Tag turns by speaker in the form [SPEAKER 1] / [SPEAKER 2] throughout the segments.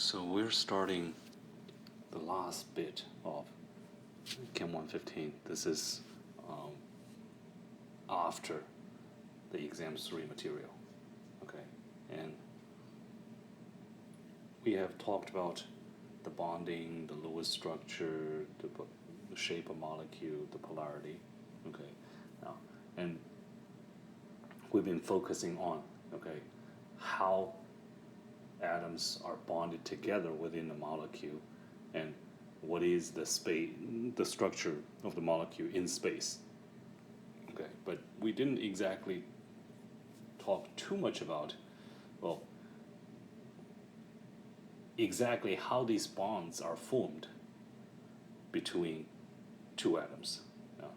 [SPEAKER 1] So we're starting the last bit of Chem 115. This is after the exam 3 material. Okay, and we have talked about the bonding, the Lewis structure, the shape of molecule, the polarity. Okay, now, and we've been focusing on how atoms are bonded together within the molecule, and what is the structure of the molecule in space. Okay, but we didn't exactly talk too much about, well, exactly how these bonds are formed between two atoms. Now,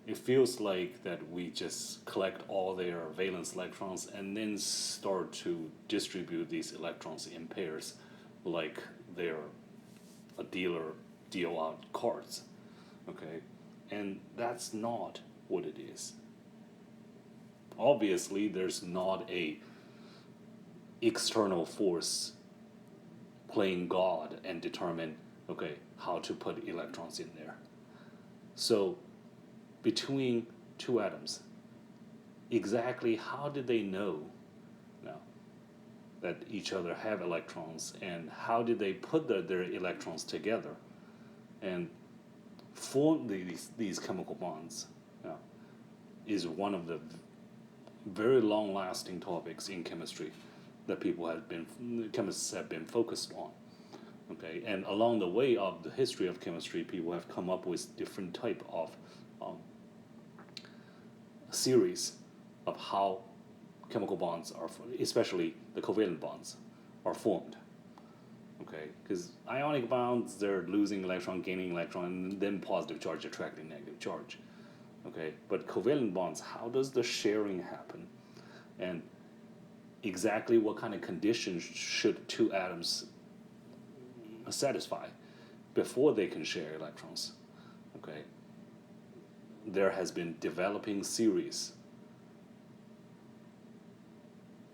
[SPEAKER 1] it feels like that we just collect all their valence electrons and then start to distribute these electrons in pairs like they're a dealer deal out cards. Okay, and that's not what it is. Obviously, there's not a external force playing God and determine how to put electrons in there. So between two atoms, exactly how did they know now that each other have electrons, and how did they put their electrons together and form these chemical bonds? Now, is one of the very long-lasting topics in chemistry that chemists have been focused on. Okay, and along the way of the history of chemistry, people have come up with different type of series of how chemical bonds are, especially the covalent bonds, are formed. Okay, because ionic bonds, they're losing electron, gaining electron, and then positive charge attracting negative charge. Okay, but covalent bonds, how does the sharing happen? And exactly what kind of conditions should two atoms satisfy before they can share electrons? Okay, there has been developing series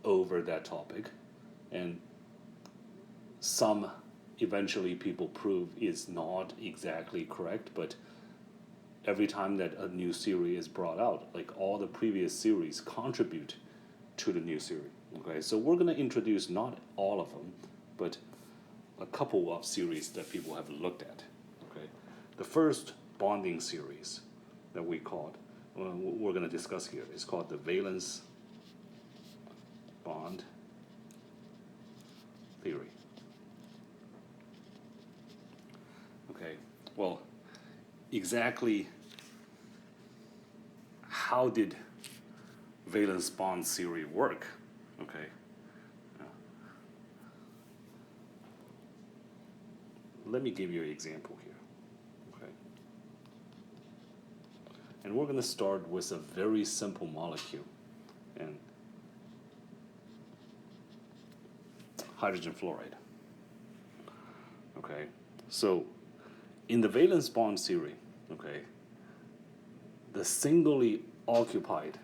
[SPEAKER 1] over that topic, and some eventually people prove is not exactly correct, but every time that a new series is brought out, like all the previous series contribute to the new series. Okay, so we're going to introduce not all of them, but a couple of series that people have looked at. Okay, the first bonding series that we're going to discuss here is called the valence bond theory. Okay, well, exactly how did valence bond theory work? Okay, let me give you an example here. Okay, and we're going to start with a very simple molecule, and hydrogen fluoride. Okay, so in the valence bond theory, okay, the singly occupied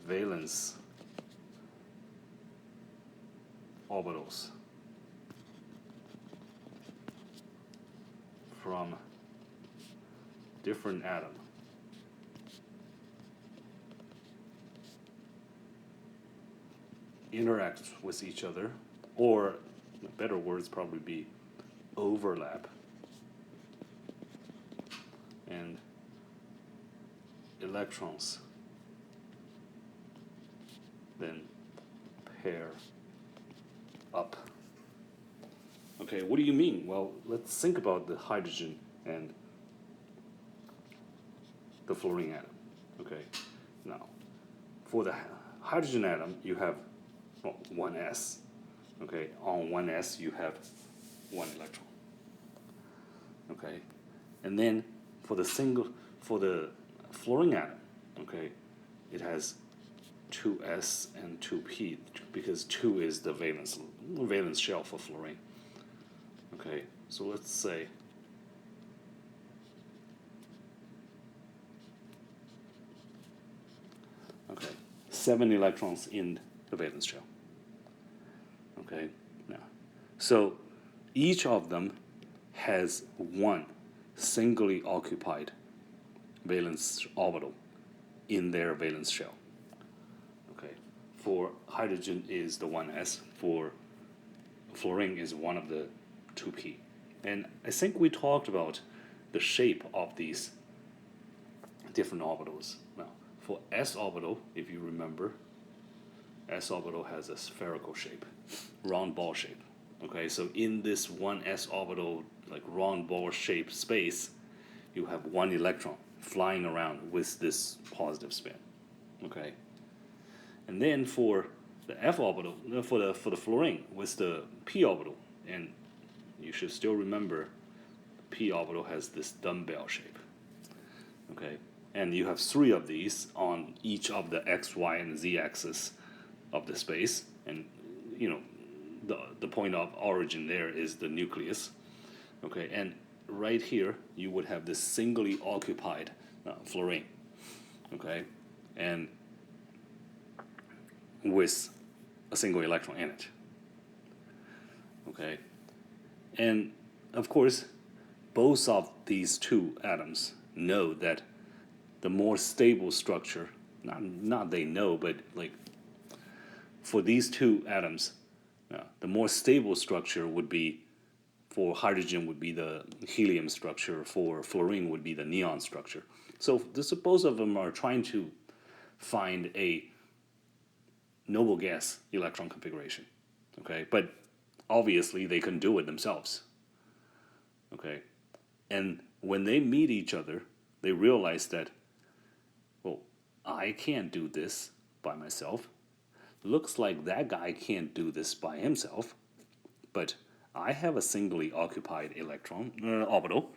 [SPEAKER 1] valence orbitals from different atoms interact with each other, or better words probably be overlap, and electrons then pair up. Okay, what do you mean? Well, let's think about the hydrogen and the fluorine atom. Okay, now for the hydrogen atom, you have one s. Okay, on one s you have one electron. Okay, and then for the fluorine atom, okay, it has 2s and 2p, because 2 is the valence shell for fluorine. Okay, so let's say 7 electrons in the valence shell. Okay, now, so each of them has one singly occupied valence orbital in their valence shell. Okay, for hydrogen is the 1s, for fluorine is one of the 2p. And I think we talked about the shape of these different orbitals. Now, for s orbital, if you remember, s orbital has a spherical shape, round ball shape. Okay, so in this 1s orbital, like round ball shaped space, you have one electron flying around with this positive spin. Okay, and then for the f orbital, for the fluorine with the p orbital, and you should still remember, p orbital has this dumbbell shape. Okay, and you have 3 of these on each of the x, y, and z axis of the space, and you know the point of origin there is the nucleus. Okay, and right here you would have this singly occupied fluorine. Okay, and with a single electron in it. Okay, and of course, both of these two atoms know that the more stable structure, not they know, but like for these two atoms, the more stable structure would be, for hydrogen would be the helium structure, for fluorine would be the neon structure. So both of them are trying to find a noble gas electron configuration. Okay, but obviously they couldn't do it themselves. Okay, and when they meet each other, they realize that, well, I can't do this by myself. Looks like that guy can't do this by himself, but I have a singly occupied electron orbital.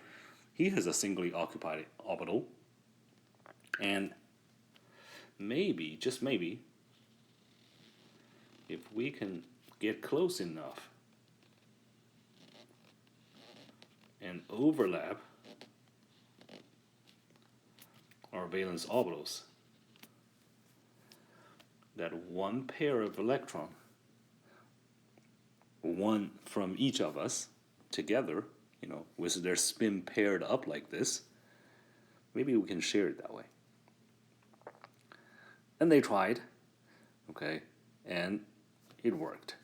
[SPEAKER 1] He has a singly occupied orbital, and maybe, just maybe, if we can get close enough and overlap our valence orbitals, that one pair of electron, one from each of us, together, with their spin paired up like this, maybe we can share it that way. And they tried, okay, and it worked.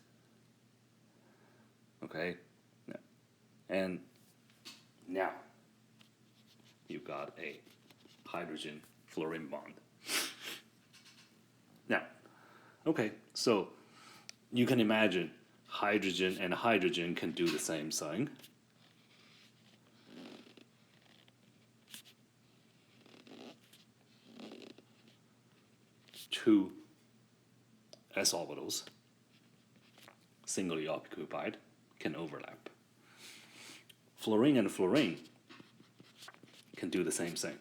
[SPEAKER 1] Okay, and now you've got a hydrogen fluorine bond. Now, okay, so you can imagine hydrogen and hydrogen can do the same thing. Two s orbitals, singly occupied, can overlap. Fluorine and fluorine can do the same thing.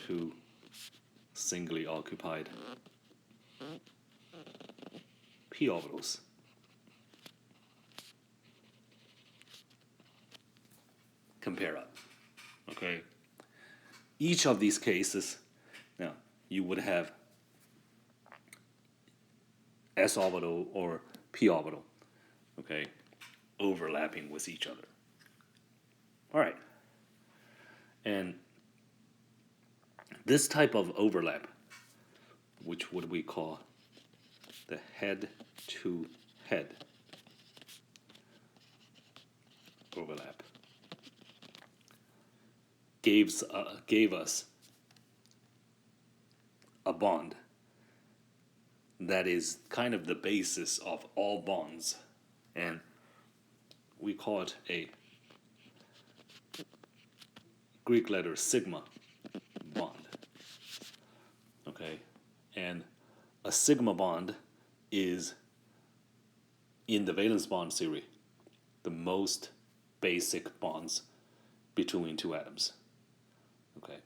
[SPEAKER 1] Two singly occupied p orbitals can pair up. Okay. Each of these cases, now you would have s orbital or p orbital, okay, overlapping with each other. All right. And this type of overlap, which would we call the head-to-head overlap, gave us a bond that is kind of the basis of all bonds, and we call it a Greek letter sigma bond. Okay, and a sigma bond is, in the valence bond theory, the most basic bonds between two atoms. Okay,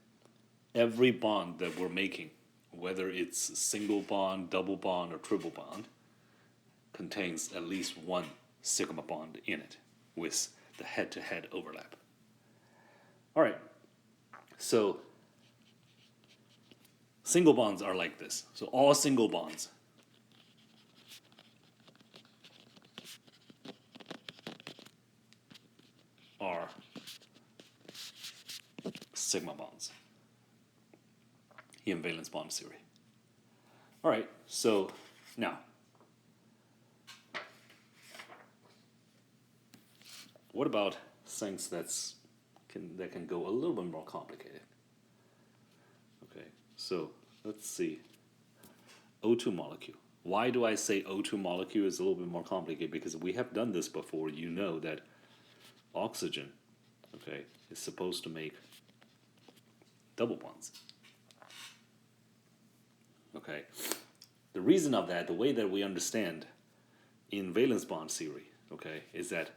[SPEAKER 1] every bond that we're making, whether it's single bond, double bond, or triple bond, contains at least one sigma bond in it with the head-to-head overlap. All right, so single bonds are like this. So all single bonds are sigma bonds in valence bond theory. All right, so now, what about things that can go a little bit more complicated? Okay, so let's see. O2 molecule. Why do I say O2 molecule is a little bit more complicated? Because we have done this before. You know that oxygen, okay, is supposed to make double bonds. Okay, the reason of that, the way that we understand in valence bond theory, okay, is that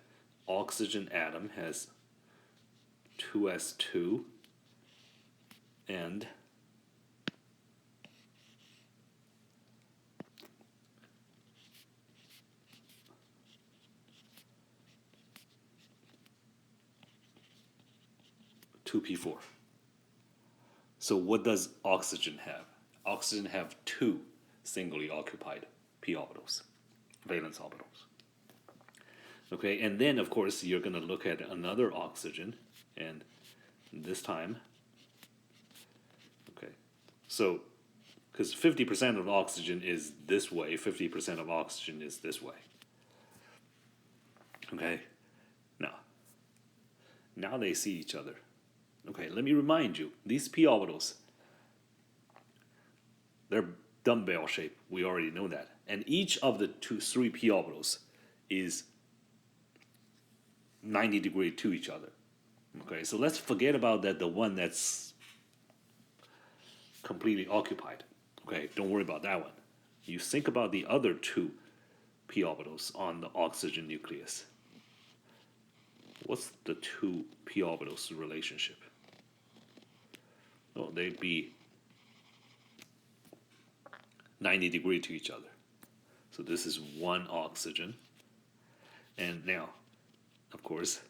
[SPEAKER 1] oxygen atom has 2s2 and two p4. So what does oxygen have? Oxygen have two singly occupied p orbitals, valence orbitals. Okay, and then of course you're going to look at another oxygen, and this time, okay, so because 50% of oxygen is this way, 50% of oxygen is this way. Okay, now they see each other. Okay, let me remind you, these p orbitals, they're dumbbell shape. We already know that. And each of the three p orbitals is 90 degrees to each other. Okay, so let's forget about that, the one that's completely occupied. Okay, don't worry about that one. You think about the other two p orbitals on the oxygen nucleus. What's the two p orbitals relationship? Well, they'd be 90 degrees to each other. So this is one oxygen. And now, of course,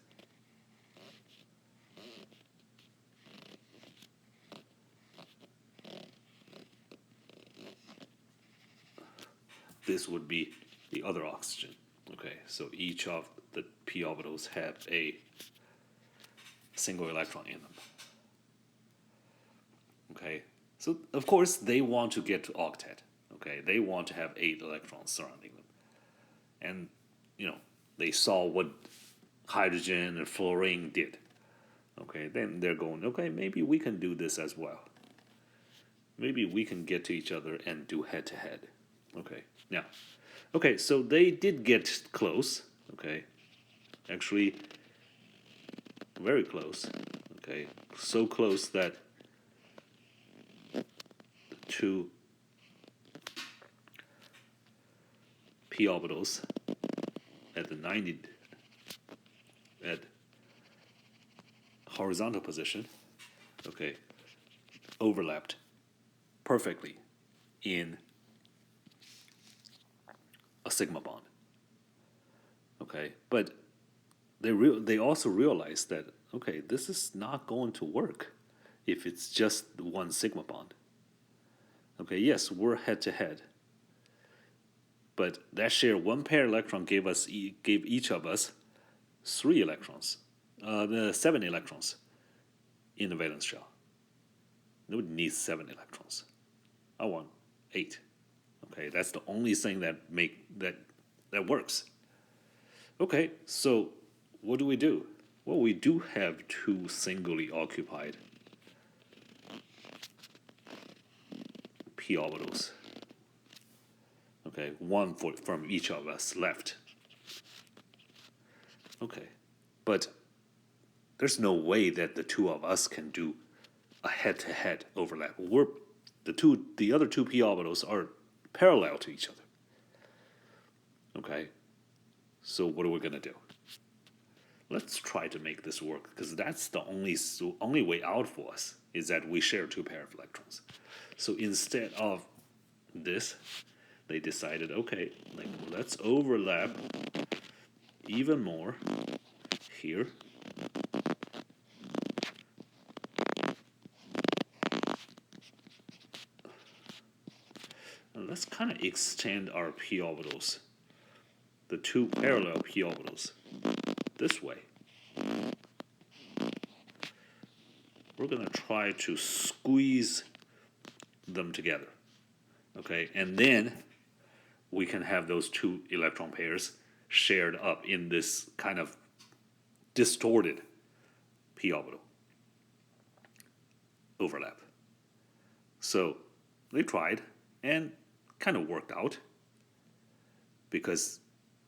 [SPEAKER 1] this would be the other oxygen. Okay, so each of the p orbitals have a single electron in them. Okay, so of course they want to get to octet. Okay, they want to have 8 electrons surrounding them. And, they saw what hydrogen and fluorine did. Okay, then they're going, okay, maybe we can do this as well. Maybe we can get to each other and do head-to-head. Okay, now, okay, so they did get close. Okay, actually, very close. Okay, so close that the two p orbitals at the 90 at horizontal position, okay, overlapped perfectly in a sigma bond. Okay, but they also realized that, okay, this is not going to work if it's just one sigma bond. Okay, yes, we're head to head, but that shared one pair electron gave each of us 3 electrons, 7 electrons in the valence shell. Nobody needs 7 electrons. I want 8. Okay, that's the only thing that works. Okay, so what do? Well, we do have 2 singly occupied p orbitals. Okay, one from each of us left. Okay, but there's no way that the two of us can do a head-to-head overlap. The other 2 p orbitals are parallel to each other. Okay, so what are we gonna do? Let's try to make this work, because that's the only way out for us, is that we share 2 pairs of electrons. So instead of this, they decided, okay, let's overlap even more here. let's kind of extend our p orbitals, the two parallel p orbitals, this way. We're going to try to squeeze them together, okay? And then we can have those two electron pairs shared up in this kind of distorted p orbital overlap. So they tried and kind of worked out because,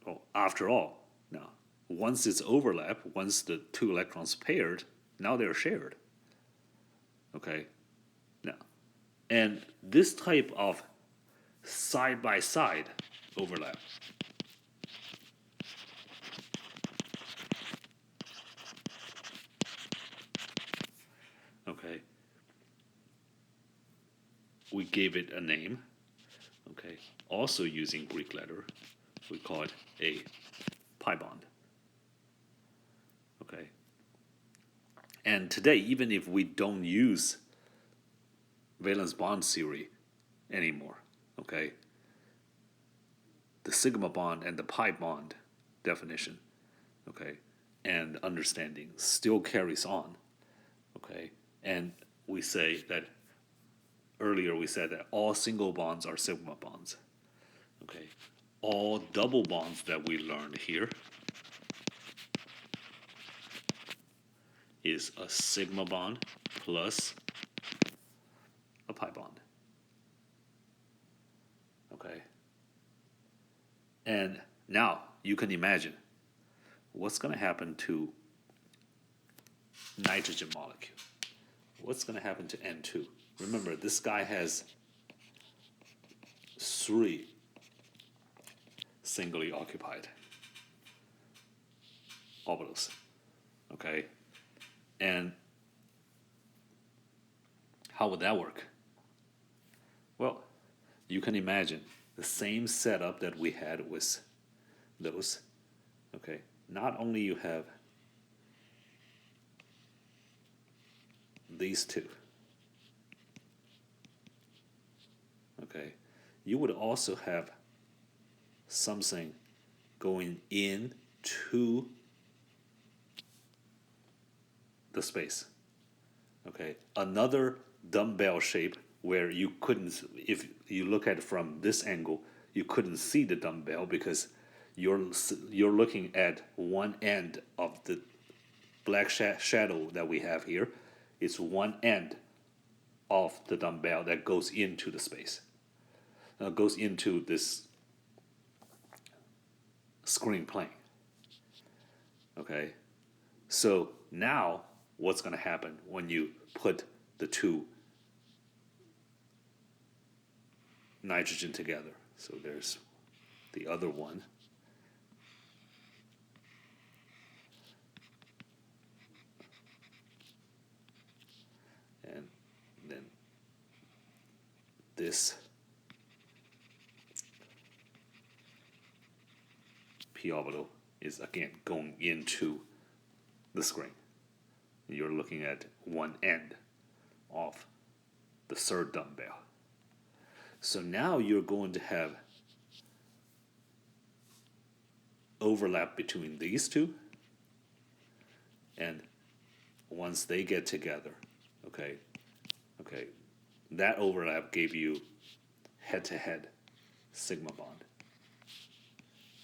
[SPEAKER 1] well, after all, now once it's overlap, once the two electrons paired, now they're shared. Okay, now, and this type of side-by-side overlap okay, we gave it a name, okay, also using Greek letter, we call it a pi bond, okay. And today, even if we don't use valence bond theory anymore, okay, the sigma bond and the pi bond definition, okay, and understanding still carries on, okay. And we say that earlier we said that all single bonds are sigma bonds, okay. All double bonds that we learned here is a sigma bond plus a pi bond, okay. And now you can imagine what's going to happen to nitrogen molecule. What's going to happen to N2? Remember, this guy has 3 singly occupied orbitals, okay? And how would that work? Well, you can imagine the same setup that we had with those, okay? Not only you have these two, okay, you would also have something going into the space, okay, another dumbbell shape where you couldn't, if you look at it from this angle, you couldn't see the dumbbell because you're looking at one end of the black shadow that we have here. It's one end of the dumbbell that goes into the space, goes into this screen plane. Okay, so now what's going to happen when you put the two nitrogen together? So there's the other one. And then this p orbital is again going into the screen. You're looking at one end of the third dumbbell. So now you're going to have overlap between these two, and once they get together, okay, that overlap gave you head-to-head sigma bond.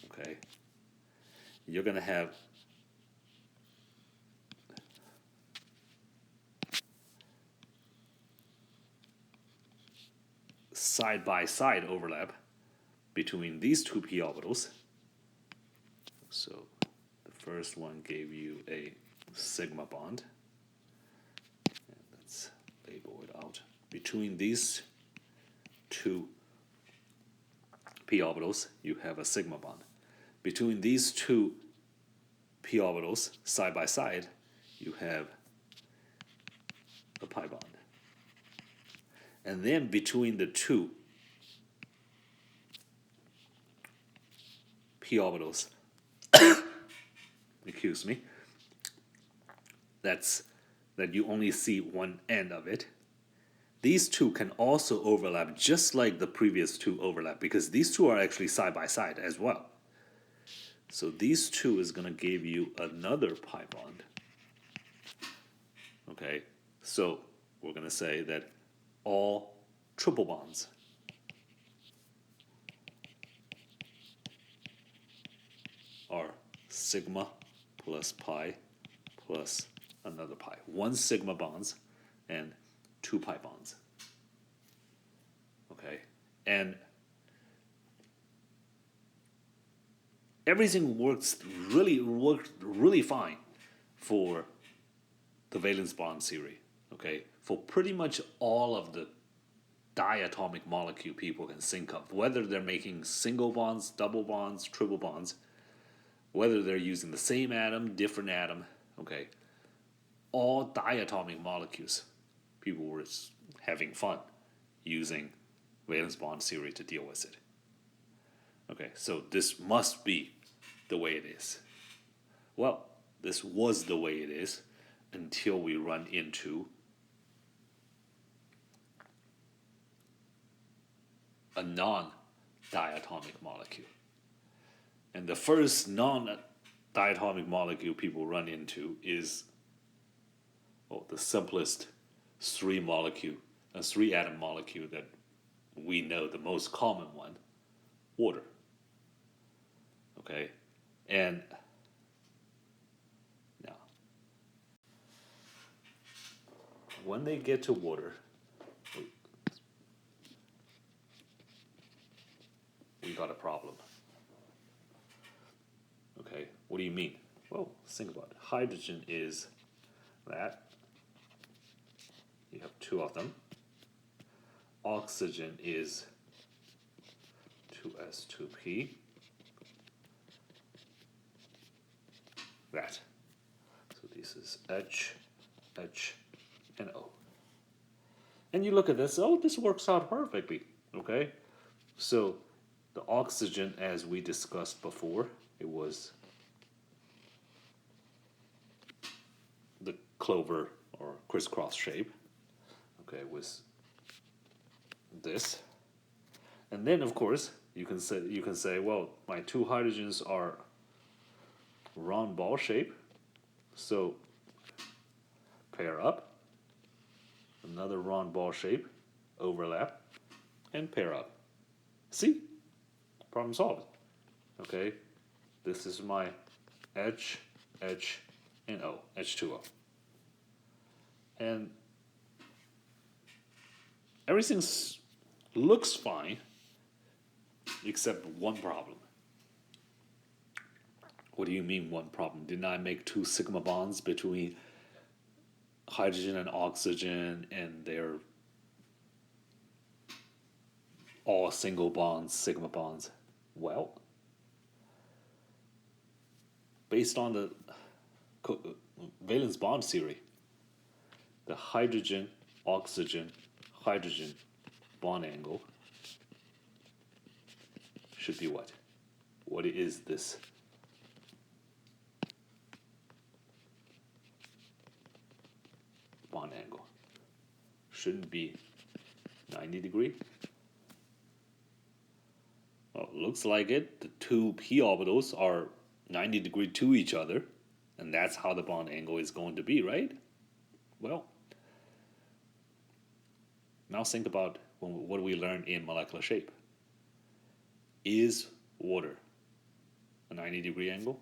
[SPEAKER 1] Okay, you're going to have side-by-side overlap between these two p orbitals. So the first one gave you a sigma bond. And let's label it out. Between these two p orbitals, you have a sigma bond. Between these two p orbitals, side by side, you have a pi bond. And then between the two p orbitals, excuse me, that you only see one end of it, these two can also overlap just like the previous two overlap because these two are actually side by side as well. So these two is going to give you another pi bond. Okay, so we're going to say that all triple bonds are sigma plus pi plus another pi. One sigma bonds and two pi bonds. Okay, and everything works really fine for the valence bond theory. Okay, for pretty much all of the diatomic molecule people can think of, whether they're making single bonds, double bonds, triple bonds, whether they're using the same atom, different atom, okay, all diatomic molecules, people were having fun using valence bond theory to deal with it. Okay, so this must be the way it is. Well, this was the way it is until we run into a non-diatomic molecule. And the first non-diatomic molecule people run into is the simplest three atom molecule that we know, the most common one, water. Okay, and now when they get to water, we got a problem. Okay, what do you mean? Well, think about it. Hydrogen is that. You have two of them. Oxygen is 2s2p. That. So this is H, and O. And you look at this, this works out perfectly, okay? So the oxygen, as we discussed before, it was the clover or crisscross shape, okay, with this. And then, of course, you can say, well, my two hydrogens are round ball shape, so pair up, another round ball shape, overlap, and pair up. See? Problem solved. Okay? This is my H, and O, H2O. And everything looks fine, except one problem. What do you mean one problem? Didn't I make two sigma bonds between hydrogen and oxygen, and they're all single bonds, sigma bonds? Well, based on the valence bond theory, the hydrogen-oxygen hydrogen bond angle should be what? What is this? Bond angle shouldn't be 90 degrees. Well, looks like it. The two p orbitals are 90 degrees to each other, and that's how the bond angle is going to be, right? Well, now think about what we learned in molecular shape. Is water a 90-degree angle?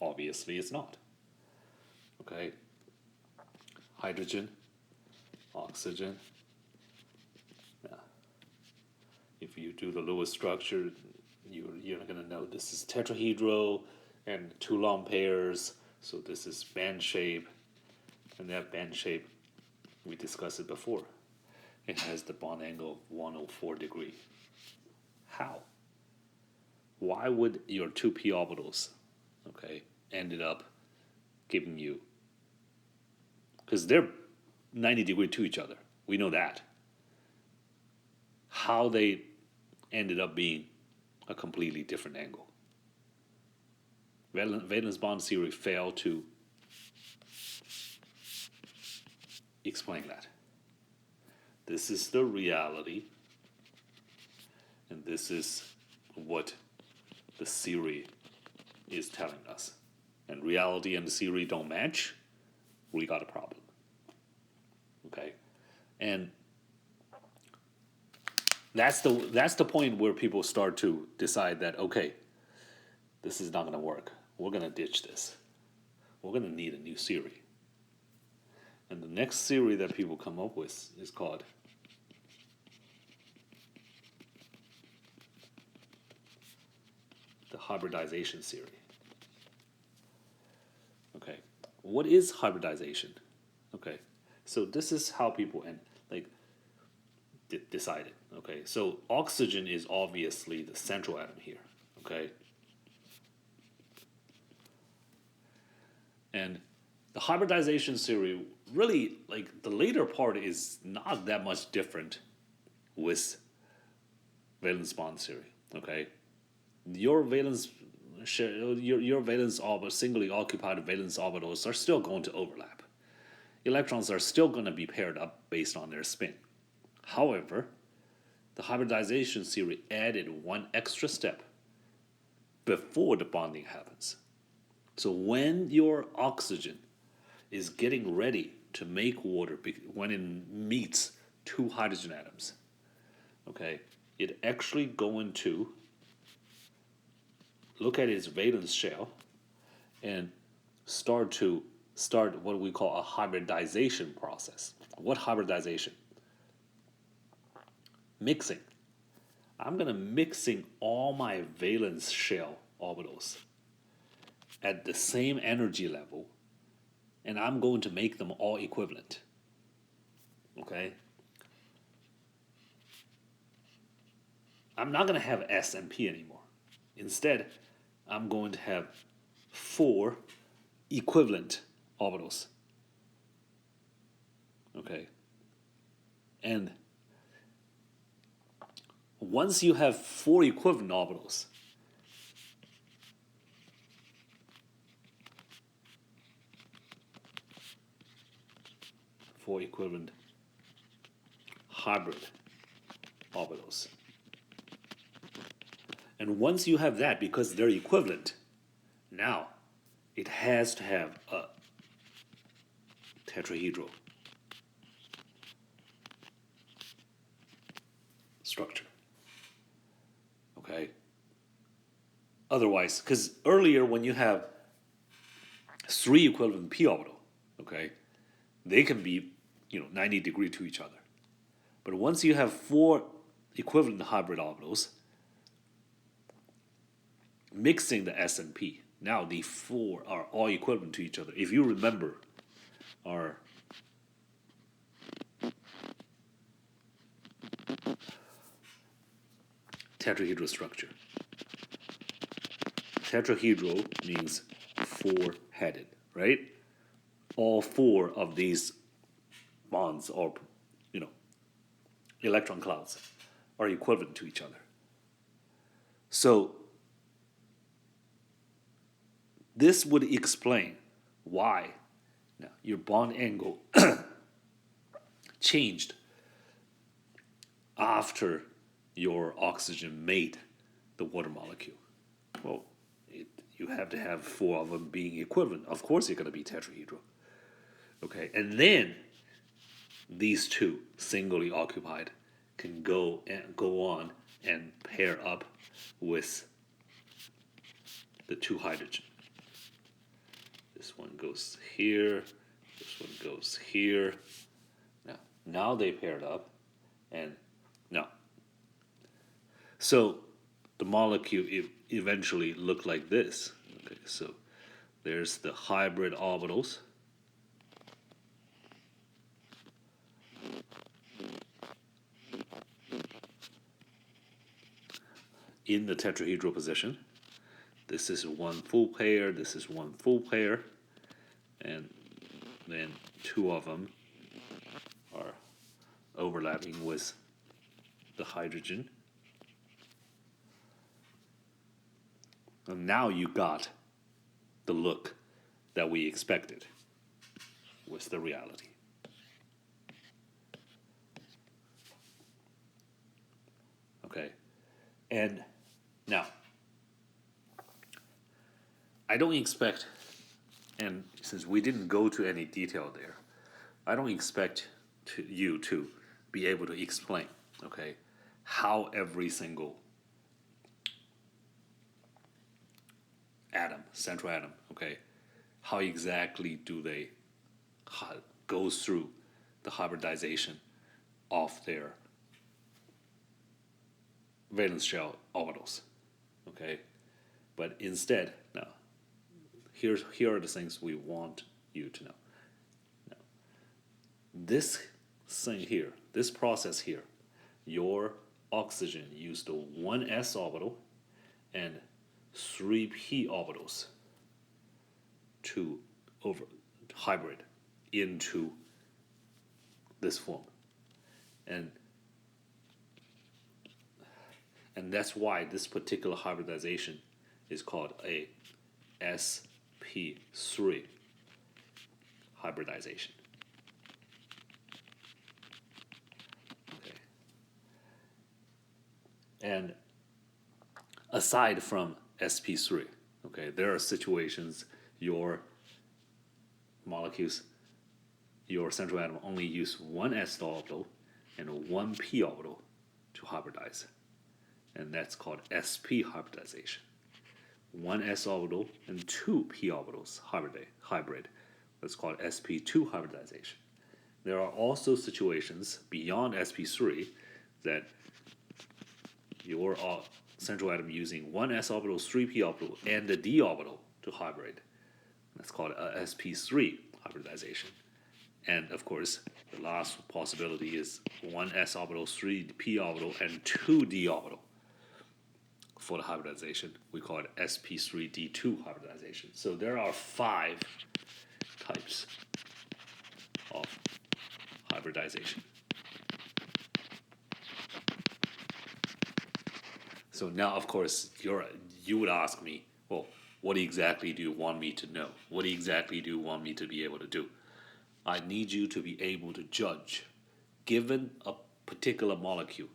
[SPEAKER 1] Obviously it's not. Okay? Hydrogen, oxygen. Now, if you do the Lewis structure, you're going to know this is tetrahedral and two long pairs. So this is band shape, and that band shape, we discussed it before. It has the bond angle of 104 degrees. How? Why would your two p orbitals, okay, ended up giving you? Because they're 90 degrees to each other. We know that. How they ended up being a completely different angle. Valence bond theory failed to explain that. This is the reality, and this is what the theory is telling us. And reality and the theory don't match, we got a problem. Okay? And that's the point where people start to decide that, okay, this is not going to work. We're going to ditch this. We're going to need a new theory. And the next theory that people come up with is called the hybridization theory. Okay, what is hybridization? Okay, so this is how people decided. Okay, so oxygen is obviously the central atom here. Okay, and the hybridization theory really, the later part is not that much different with valence bond theory. Okay, your valence singly occupied valence orbitals are still going to overlap. Electrons are still going to be paired up based on their spin. However, the hybridization theory added one extra step before the bonding happens. So when your oxygen is getting ready to make water, when it meets two hydrogen atoms, okay, it actually going to look at its valence shell and start what we call a hybridization process. What hybridization? Mixing. I'm going to mixing all my valence shell orbitals at the same energy level, and I'm going to make them all equivalent. Okay? I'm not going to have S and P anymore. Instead, I'm going to have 4 equivalent orbitals. Okay? And once you have 4 equivalent orbitals, hybrid orbitals. And once you have that, because they're equivalent, now it has to have a tetrahedral structure. Okay? Otherwise, because earlier when you have 3 equivalent p orbital, okay, they can be 90 degrees to each other. But once you have 4 equivalent hybrid orbitals, mixing the S and P, now the 4 are all equivalent to each other. If you remember our tetrahedral structure. Tetrahedral means 4-headed, right? All 4 of these bonds or electron clouds are equivalent to each other. So this would explain why now your bond angle changed after your oxygen made the water molecule. Well, you have to have 4 of them being equivalent. Of course, they're going to be tetrahedral. Okay, and then these 2 singly occupied can go on and pair up with the 2 hydrogen. This one goes here. This one goes here. Now they paired up, and now. So the molecule eventually looked like this. Okay, so there's the hybrid orbitals. In the tetrahedral position. This is one full pair, this is one full pair, and then 2 of them are overlapping with the hydrogen. And now you got the look that we expected with the reality. And now, I don't expect, and since we didn't go to any detail there, I don't expect you to be able to explain, okay, how every single atom, central atom, okay, how exactly do they go through the hybridization of their valence shell orbitals, okay? But instead, now, here are the things we want you to know. Now, this thing here, this process here, your oxygen used the 1s orbital and 3p orbitals to hybrid into this form. And that's why this particular hybridization is called a sp3 hybridization. Okay. And aside from sp3, okay, there are situations your molecules, your central atom only use one s orbital and one p orbital to hybridize. And that's called sp hybridization. One s orbital and two p orbitals hybrid. That's called sp2 hybridization. There are also situations beyond sp3 that your central atom using one s orbital, 3p orbital, and the d orbital to hybrid. That's called sp3 hybridization. And of course, the last possibility is one s orbital, 3p orbital, and 2d orbital. For the hybridization, we call it sp3d2 hybridization. So there are 5 types of hybridization. So now, of course, you would ask me, well, what exactly do you want me to know? What exactly do you want me to be able to do? I need you to be able to judge, given a particular molecule,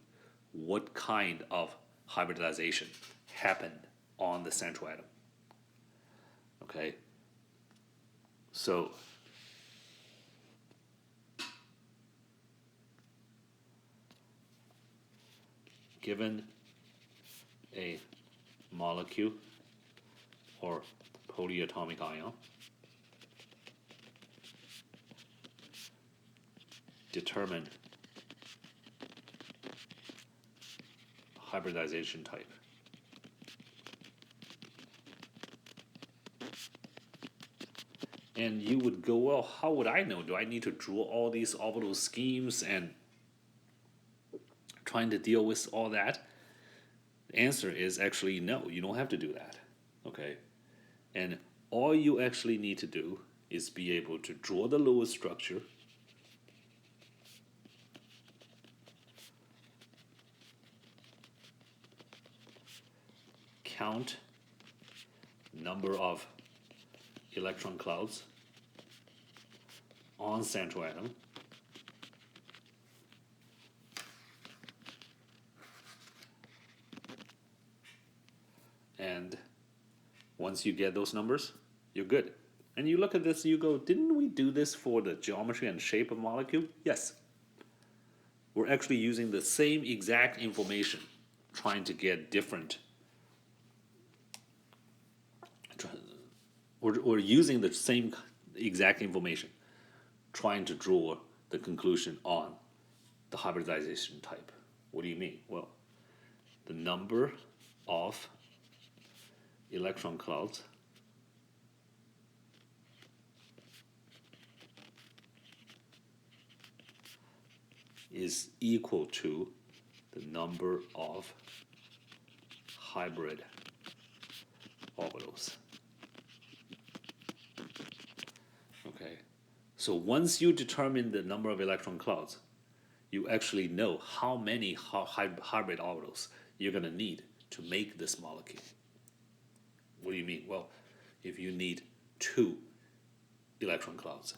[SPEAKER 1] what kind of hybridization happened on the central atom. Okay? So, given a molecule or polyatomic ion, determine hybridization type. And you would go, well, how would I know? Do I need to draw all these orbital schemes and trying to deal with all that? The answer is actually no, you don't have to do that. Okay? And all you actually need to do is be able to draw the Lewis structure, count number of electron clouds on central atom, and once you get those numbers, you're good. And you look at this, you go, didn't we do this for the geometry and shape of molecule? Yes. We're actually using the same exact information, trying to get different. We're using the same exact information, trying to draw the conclusion on the hybridization type. What do you mean? Well, the number of electron clouds is equal to the number of hybrid orbitals. Okay, so once you determine the number of electron clouds, you actually know how many hybrid orbitals you're going to need to make this molecule. What do you mean? Well, if you need 2 electron clouds,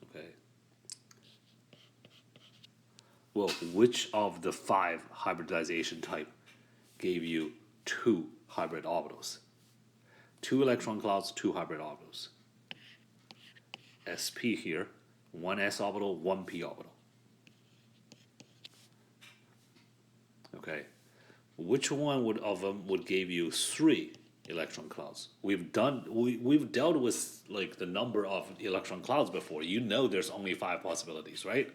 [SPEAKER 1] okay. Well, which of the 5 hybridization type gave you 2 hybrid orbitals? 2 electron clouds, 2 hybrid orbitals. sp here, 1 s orbital, 1 p orbital. Okay, which one of them would give you 3 electron clouds? We've dealt with like the number of electron clouds before. You know there's only 5 possibilities, right?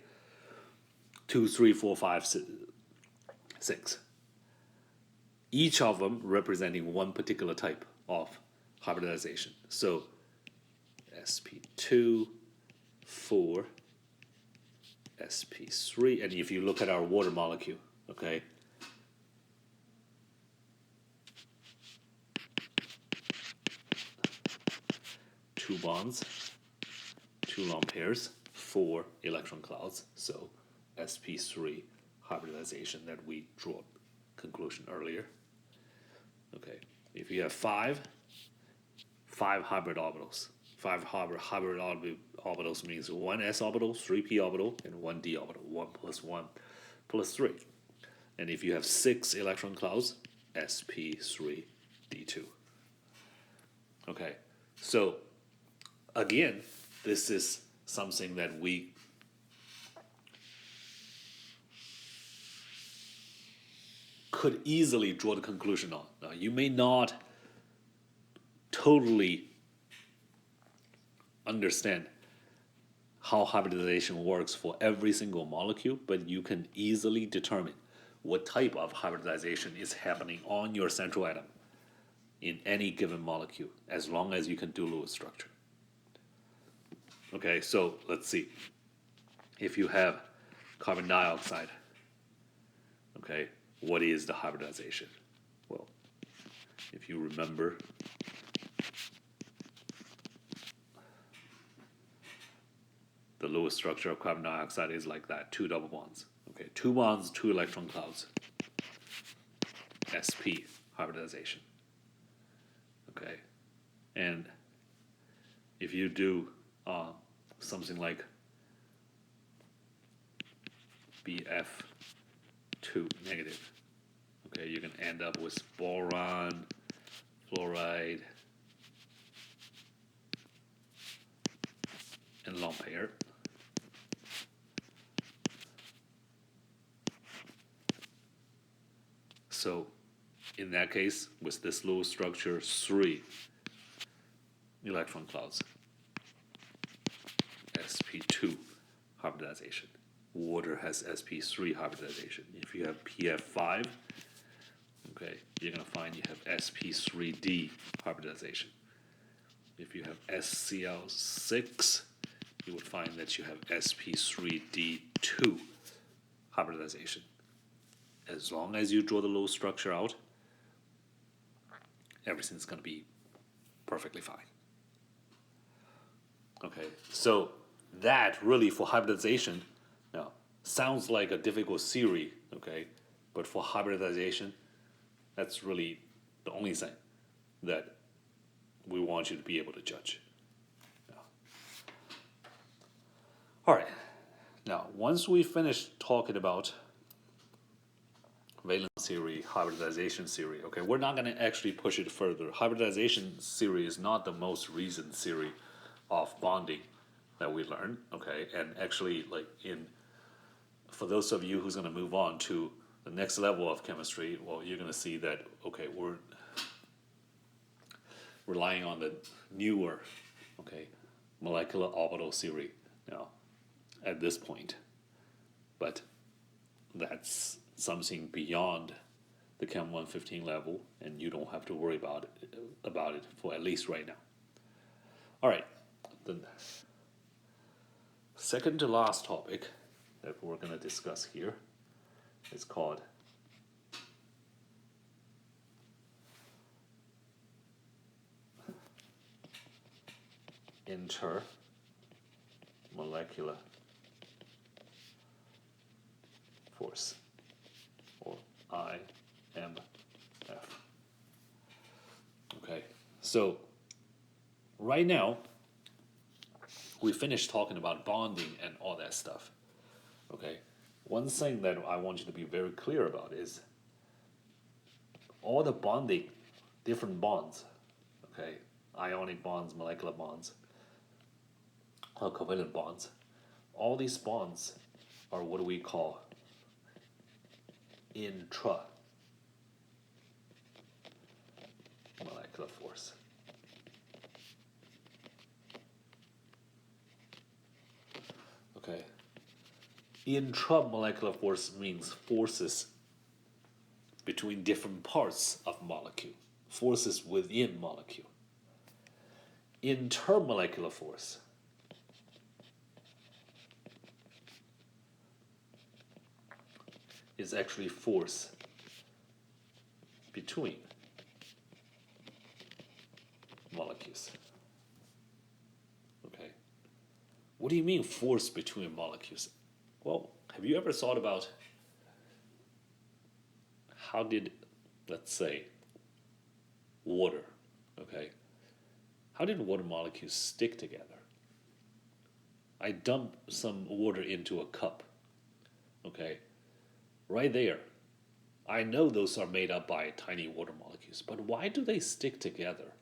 [SPEAKER 1] 2, 3, 4, 5, 6. Each of them representing one particular type of hybridization. So sp2, 4, sp3, and if you look at our water molecule, okay, two bonds, 2 lone pairs, 4 electron clouds. So sp3 hybridization that we drew conclusion earlier. Okay, if you have 5 hybrid orbitals. 5 hybrid orbitals means 1 s orbital, 3 p orbital, and 1 d orbital. 1 plus 3. And if you have 6 electron clouds, sp3 d2. Okay, so again, this is something that we could easily draw the conclusion on. Now, you may not totally understand how hybridization works for every single molecule, but you can easily determine what type of hybridization is happening on your central atom in any given molecule, as long as you can do Lewis structure. Okay, so let's see. If you have carbon dioxide, okay, what is the hybridization? Well, if you remember, the Lewis structure of carbon dioxide is like that, 2 double bonds. Okay, 2 bonds, 2 electron clouds. sp hybridization. Okay, and if you do something like Bf2 negative, okay, you can end up with boron, fluoride, and lone pair. So in that case, with this Lewis structure, 3 electron clouds. sp2 hybridization. Water has sp3 hybridization. If you have pf5, okay, you're going to find you have sp3d hybridization. If you have SCl6, you would find that you have sp3d2 hybridization. As long as you draw the Lewis structure out, everything's going to be perfectly fine. Okay, so that really for hybridization, now, sounds like a difficult theory, okay, but for hybridization, that's really the only thing that we want you to be able to judge. All right, now once we finish talking about valence theory, hybridization theory, okay, we're not going to actually push it further. Hybridization theory is not the most recent theory of bonding that we learned, okay, and actually, like, for those of you who's going to move on to the next level of chemistry, well, you're going to see that, okay, we're relying on the newer, okay, molecular orbital theory now at this point, but that's something beyond the Chem 115 level, and you don't have to worry about it for at least right now. All right, the second to last topic that we're going to discuss here is called intermolecular force, or IMF. Okay, so right now we finished talking about bonding and all that stuff. Okay, one thing that I want you to be very clear about is all the bonding, different bonds, okay, ionic bonds, molecular bonds, or covalent bonds, all these bonds are what we call intramolecular force. Okay. Intramolecular force means forces between different parts of molecule, forces within molecule. Intermolecular force is actually force between molecules. Okay. What do you mean force between molecules? Well, have you ever thought about how did, let's say, water, okay, how did water molecules stick together? I dump some water into a cup, okay, right there. I know those are made up by tiny water molecules, but why do they stick together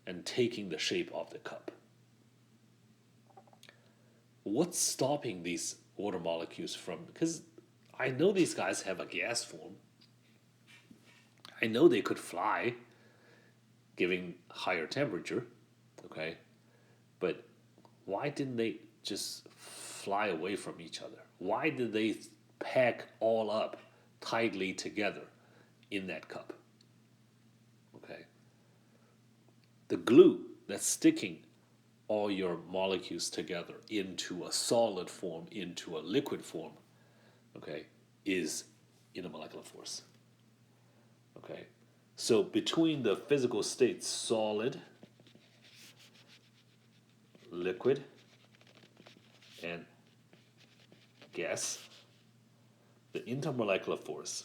[SPEAKER 1] and taking the shape of the cup? What's stopping these water molecules from, because I know these guys have a gas form. I know they could fly, giving higher temperature, okay? But why didn't they just fly away from each other? Why did they pack all up tightly together in that cup? Okay. The glue that's sticking all your molecules together into a solid form, into a liquid form, okay, is intermolecular force. Okay. So between the physical states solid, liquid, and gas, the intermolecular force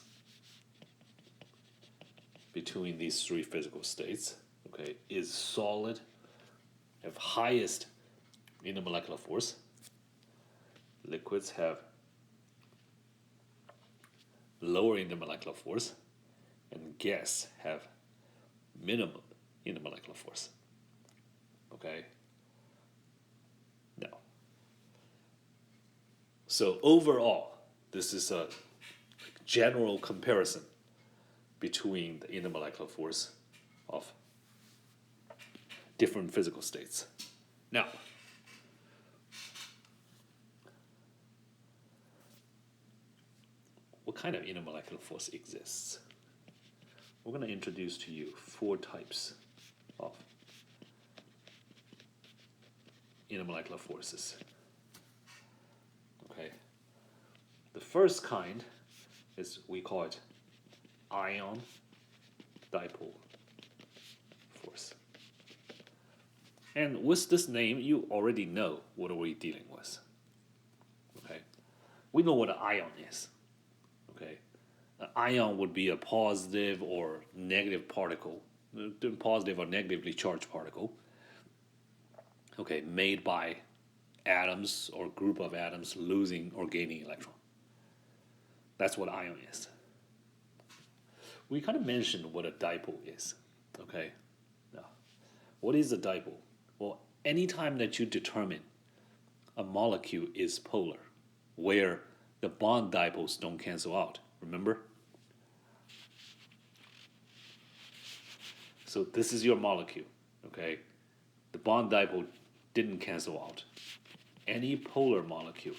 [SPEAKER 1] between these three physical states, okay, is solid, have highest intermolecular force. Liquids have lower intermolecular force, and gas have minimum intermolecular force. Okay? Now, so overall, this is a general comparison between the intermolecular force of different physical states. Now, what kind of intermolecular force exists? We're going to introduce to you 4 types of intermolecular forces. Okay. The first kind is, we call it ion dipole force. And with this name, you already know what are we dealing with. Okay. We know what an ion is. Okay. An ion would be a positive or negative particle, positive or negatively charged particle, okay, made by atoms or group of atoms losing or gaining electron. That's what ion is. We kind of mentioned what a dipole is, okay? Now, what is a dipole? Well, anytime that you determine a molecule is polar, where the bond dipoles don't cancel out, remember? So this is your molecule, okay? The bond dipole didn't cancel out. Any polar molecule,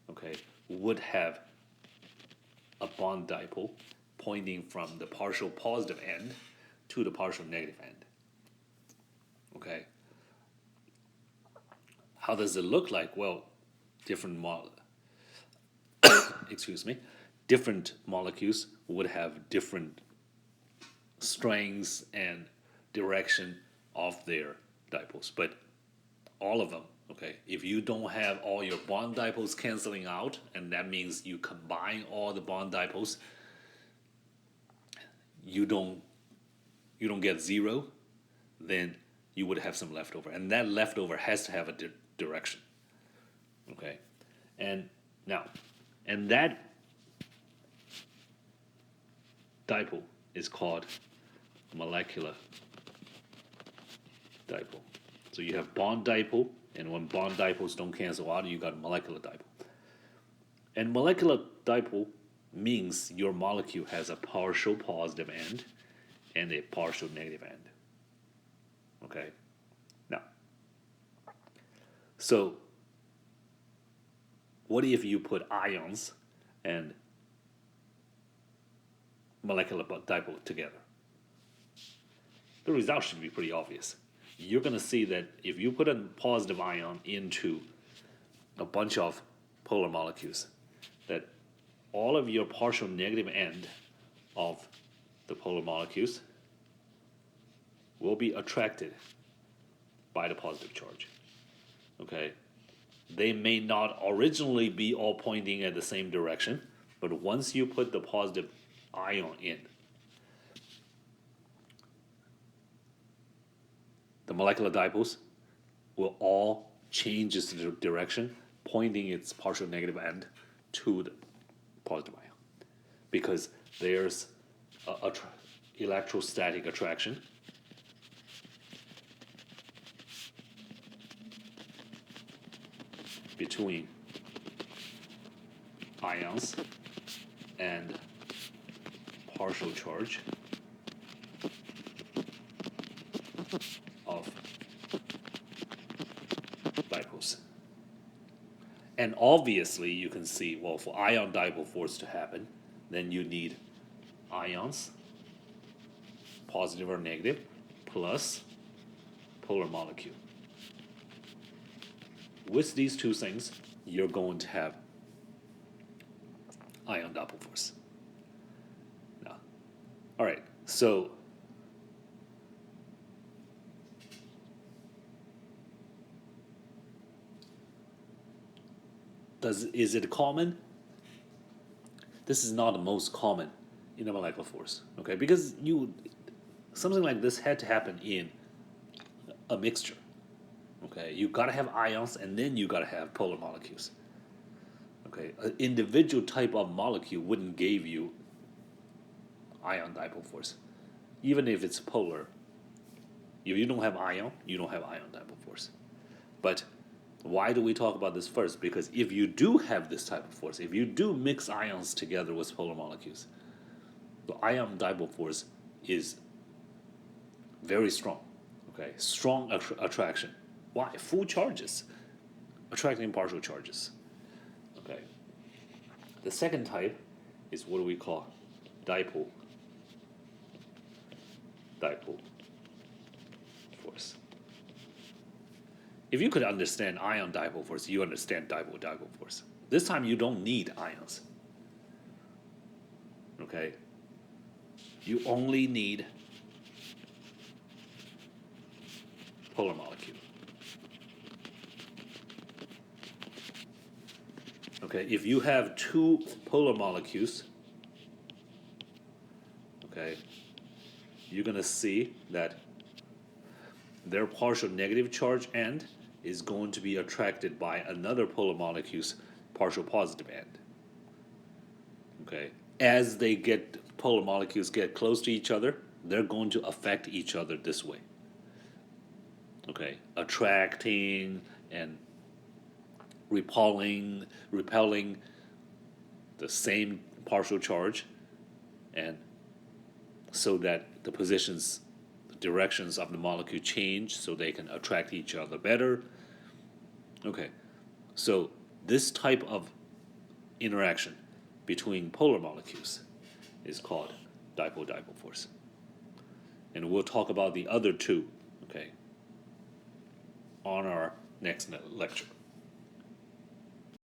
[SPEAKER 1] okay, would have a bond dipole pointing from the partial positive end to the partial negative end. Okay. How does it look like? Well, different different molecules would have different strengths and direction of their dipoles, but all of them, okay, if you don't have all your bond dipoles canceling out, and that means you combine all the bond dipoles, you don't get 0, then you would have some leftover, and that leftover has to have a direction. Okay, and now And that dipole is called molecular dipole. So you have bond dipole, and when bond dipoles don't cancel out, you got molecular dipole. And molecular dipole means your molecule has a partial positive end and a partial negative end. Okay? Now, so what if you put ions and molecular dipole together? The result should be pretty obvious. You're going to see that if you put a positive ion into a bunch of polar molecules, that all of your partial negative end of the polar molecules will be attracted by the positive charge. Okay? They may not originally be all pointing at the same direction, but once you put the positive ion in, the molecular dipoles will all change its direction, pointing its partial negative end to the positive ion, because there's a electrostatic attraction between ions and partial charge of dipoles. And obviously you can see, well, for ion dipole force to happen, then you need ions, positive or negative, plus polar molecule. With these two things, you're going to have ion dipole force. Now, all right, so is it common? This is not the most common in a molecular force, okay? Because something like this had to happen in a mixture, okay? You gotta have ions, and then you gotta have polar molecules, okay? An individual type of molecule wouldn't give you ion dipole force, even if it's polar. If you don't have ion, you don't have ion dipole force. But why do we talk about this first? Because if you do have this type of force, if you do mix ions together with polar molecules, the ion dipole force is very strong. Okay, strong attraction. Why? Full charges attracting partial charges. Okay. The second type is what we call dipole force. If you could understand ion dipole force, you understand dipole force. This time you don't need ions. Okay? You only need polar molecule. Okay, if you have two polar molecules, okay, you're gonna see that their partial negative charge end is going to be attracted by another polar molecule's partial positive end. Okay, as polar molecules get close to each other, they're going to affect each other this way. Okay, attracting and repelling the same partial charge, and so that the directions of the molecule change so they can attract each other better. Okay, so this type of interaction between polar molecules is called dipole force. And we'll talk about the other two, okay, on our next lecture.